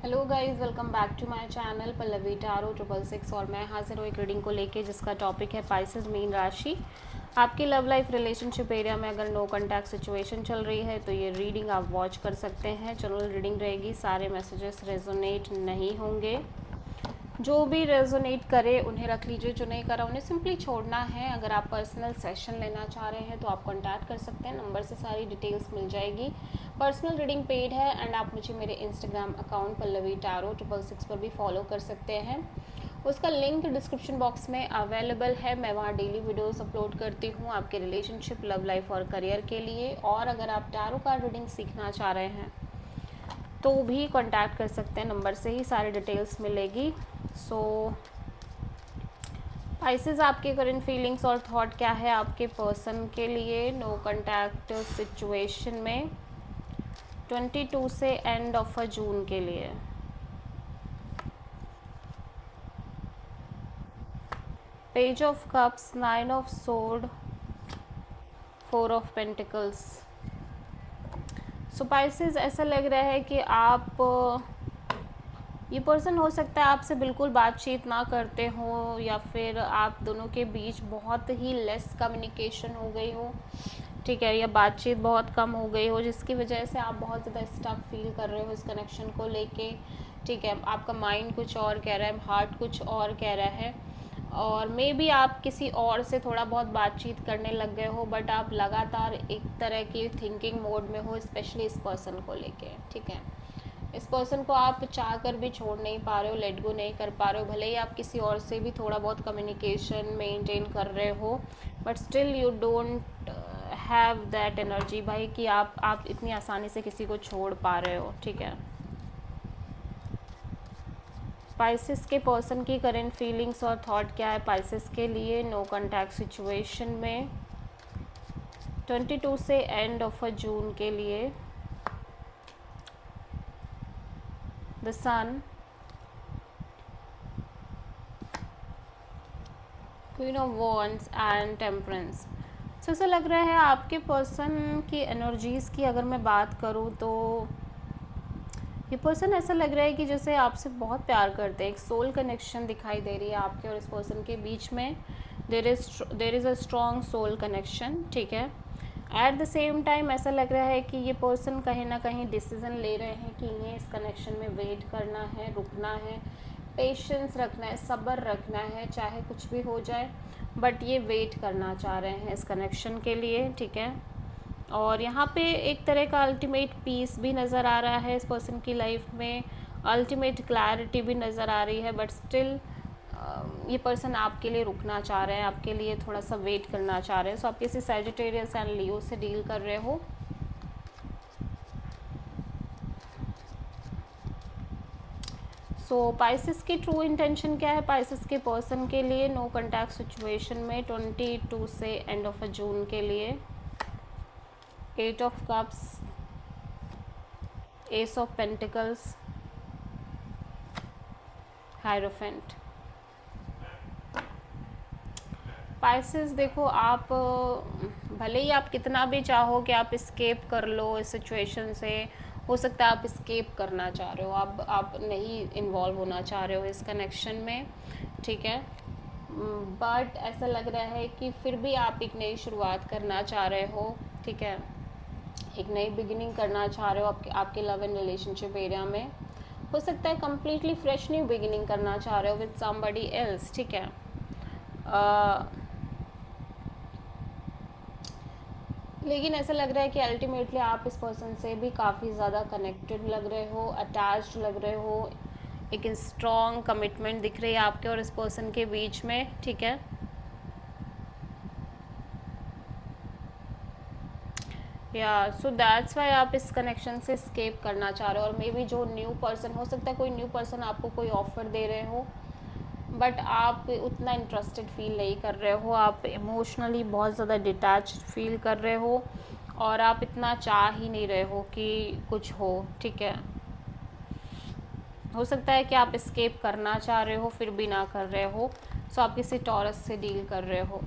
Hello guys, welcome back to my channel Pallavi tarot 666 और मैं हाजिर हूँ एक रीडिंग को लेके जिसका टॉपिक है पाइसेस मीन राशि। आपकी लव लाइफ रिलेशनशिप एरिया में अगर नो कॉन्टैक्ट सिचुएशन चल रही है तो ये रीडिंग आप वॉच कर सकते हैं। जनरल रीडिंग रहेगी, सारे मैसेजेस रेजोनेट नहीं होंगे। जो भी रेजोनेट करे उन्हें रख लीजिए, जो नहीं करा उन्हें सिंपली छोड़ना है। अगर आप पर्सनल सेशन लेना चाह रहे हैं तो आप कॉन्टैक्ट कर सकते हैं, नंबर से सारी डिटेल्स मिल जाएगी। पर्सनल रीडिंग पेड है एंड आप मुझे मेरे इंस्टाग्राम अकाउंट पल्लवी टारो 666 पर भी फॉलो कर सकते हैं। उसका लिंक डिस्क्रिप्शन बॉक्स में अवेलेबल है। मैं वहाँ डेली वीडियोस अपलोड करती हूँ आपके रिलेशनशिप, लव लाइफ और करियर के लिए। और अगर आप टारो कार्ड रीडिंग सीखना चाह रहे हैं तो भी कांटेक्ट कर सकते हैं, नंबर से ही सारी डिटेल्स मिलेगी। सो पाइसेस, आपके करंट फीलिंग्स और थॉट क्या है आपके पर्सन के लिए नो कांटेक्ट सिचुएशन में 22 से एंड ऑफ जून के लिए। Page of cups, 9 of sword, 4 of pentacles. So Pisces, ऐसा लग रहा है कि आप ये पर्सन हो सकता है आपसे बिल्कुल बातचीत ना करते हो या फिर आप दोनों के बीच बहुत ही लेस कम्युनिकेशन हो गई हो, ठीक है, या बातचीत बहुत कम हो गई हो जिसकी वजह से आप बहुत ज़्यादा स्टक फील कर रहे हो इस कनेक्शन को लेके, ठीक है। आपका माइंड कुछ और कह रहा है, हार्ट कुछ और कह रहा है, और मे बी आप किसी और से थोड़ा बहुत बातचीत करने लग गए हो, बट आप लगातार एक तरह की थिंकिंग मोड में हो, स्पेशली इस पर्सन को लेके, ठीक है। इस पर्सन को आप चाह कर भी छोड़ नहीं पा रहे हो, लेट गो नहीं कर पा रहे हो। भले ही आप किसी और से भी थोड़ा बहुत कम्युनिकेशन मेंटेन कर रहे हो, but still you don't have that energy भाई कि आप इतनी आसानी से किसी को छोड़ पा रहे हो, ठीक है। पाइसेस के पर्सन की करंट फीलिंग्स और थॉट क्या है पाइसेस के लिए नो कॉन्टैक्ट सिचुएशन में 22 से एंड ऑफ जून के लिए। The sun, queen of wands and temperance. So ऐसा लग रहा है आपके पर्सन की एनर्जीज़ की अगर मैं बात करूँ तो ये पर्सन ऐसा लग रहा है कि जैसे आपसे बहुत प्यार करते हैं। एक सोल कनेक्शन दिखाई दे रही है आपके और इस पर्सन के बीच में। There is a strong soul connection, ठीक है। एट द सेम टाइम ऐसा लग रहा है कि ये पर्सन कहीं ना कहीं डिसीज़न ले रहे हैं कि इन्हें इस कनेक्शन में वेट करना है, रुकना है, पेशेंस रखना है, सब्र रखना है, चाहे कुछ भी हो जाए, बट ये वेट करना चाह रहे हैं इस कनेक्शन के लिए, ठीक है। और यहाँ पे एक तरह का अल्टीमेट पीस भी नज़र आ रहा है इस पर्सन की लाइफ में, अल्टीमेट क्लैरिटी भी नज़र आ रही है, बट स्टिल ये पर्सन आपके लिए रुकना चाह रहे हैं, आपके लिए थोड़ा सा वेट करना चाह रहे हैं। सो आप किसी सैजिटेरियस एंड लियो से डील कर रहे हो। सो पाइसेस की ट्रू इंटेंशन क्या है पाइसेस के पर्सन के लिए नो कॉन्टैक्ट सिचुएशन में 22 से एंड ऑफ जून के लिए। 8 of cups, S of pentacles, hierophant. Pisces, देखो आप भले ही आप कितना भी चाहो कि आप स्केप कर लो इस सिचुएशन से, हो सकता है आप स्केप करना चाह रहे हो, आप नहीं इन्वॉल्व होना चाह रहे हो इस कनेक्शन में, ठीक है। बट ऐसा लग रहा है कि फिर भी आप एक नई शुरुआत करना चाह रहे हो, ठीक है। एक नई बिगिनिंग करना चाह रहे हो आपके लव एंड रिलेशनशिप एरिया में। हो सकता है कम्प्लीटली फ्रेश न्यू बिगिनिंग करना चाह रहे हो विद समबडी एल्स, ठीक है। लेकिन ऐसा लग रहा है कि अल्टीमेटली आप इस पर्सन से भी काफ़ी ज़्यादा कनेक्टेड लग रहे हो, अटैच्ड लग रहे हो। एक स्ट्रॉन्ग कमिटमेंट दिख रही है आपके और इस पर्सन के बीच में, ठीक है। या सो दैट्स वाई आप इस कनेक्शन से स्केप करना चाह रहे हो। और मे बी जो न्यू पर्सन, हो सकता है कोई न्यू पर्सन आपको कोई ऑफर दे रहे हो, बट आप उतना इंटरेस्टेड फील नहीं कर रहे हो, आप इमोशनली बहुत ज़्यादा डिटैच फील कर रहे हो और आप इतना चाह ही नहीं रहे हो कि कुछ हो, ठीक है। हो सकता है कि आप स्केप करना चाह रहे हो फिर भी ना कर रहे हो। सो आप किसी टॉरस से डील कर रहे हो।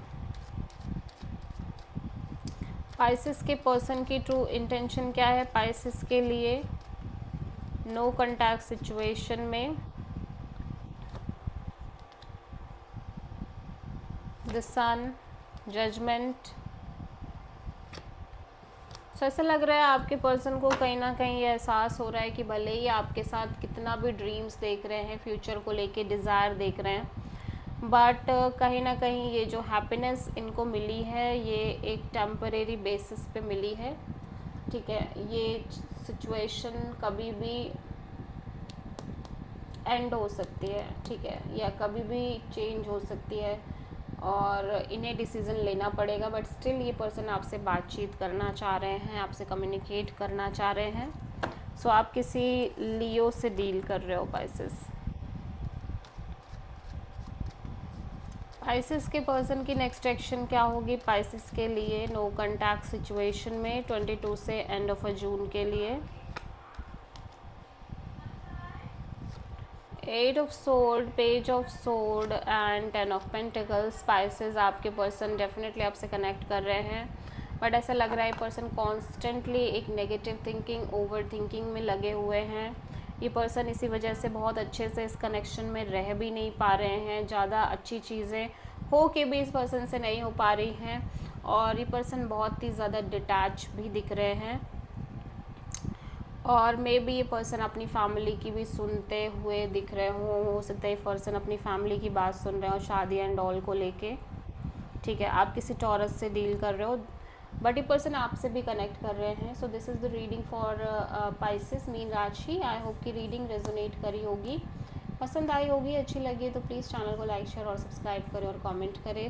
पाइसेस के पर्सन की ट्रू इंटेंशन क्या है पाइसेस के लिए नो कॉन्टैक्ट सिचुएशन में द सन, जजमेंट। सो ऐसा लग रहा है आपके पर्सन को कहीं ना कहीं ये एहसास हो रहा है कि भले ही आपके साथ कितना भी ड्रीम्स देख रहे हैं, फ्यूचर को लेके डिज़ायर देख रहे हैं, बट कहीं ना कहीं ये जो हैप्पीनेस इनको मिली है ये एक टेम्परेरी बेसिस पे मिली है। ठीक है, ये सिचुएशन कभी भी एंड हो सकती है, ठीक है, या कभी भी चेंज हो सकती है और इन्हें डिसीज़न लेना पड़ेगा। बट स्टिल ये पर्सन आपसे बातचीत करना चाह रहे हैं, आपसे कम्युनिकेट करना चाह रहे हैं। सो आप किसी लियो से डील कर रहे हो पाइसेस। पाइसेस के पर्सन की नेक्स्ट एक्शन क्या होगी पाइसेस के लिए नो कॉन्टैक्ट सिचुएशन में 22 से एंड ऑफ जून के लिए? 8 of sword, page of sword and 10 of pentacles. Spices आपके पर्सन डेफिनेटली आपसे कनेक्ट कर रहे हैं, बट ऐसा लग रहा है पर्सन कॉन्स्टेंटली एक नेगेटिव थिंकिंग, ओवर थिंकिंग में लगे हुए हैं। ये पर्सन इसी वजह से बहुत अच्छे से इस कनेक्शन में रह भी नहीं पा रहे हैं, ज़्यादा अच्छी चीज़ें हो के भी इस पर्सन से नहीं हो पा रही हैं, और ये पर्सन बहुत ही ज़्यादा डिटैच भी दिख रहे हैं। और मे बी ये पर्सन अपनी फैमिली की भी सुनते हुए दिख रहे हों, हो सकता है ये पर्सन अपनी फैमिली की बात सुन रहे हो शादी एंड ऑल को लेके। ठीक है, आप किसी टॉरस से डील कर रहे हो, बट ये पर्सन आपसे भी कनेक्ट कर रहे हैं। So this is the reading for Pisces mean राशि। आई होप कि रीडिंग रेजोनेट करी होगी, पसंद आई होगी, अच्छी लगी तो प्लीज़ चैनल को लाइक, शेयर और सब्सक्राइब करें और कमेंट करें।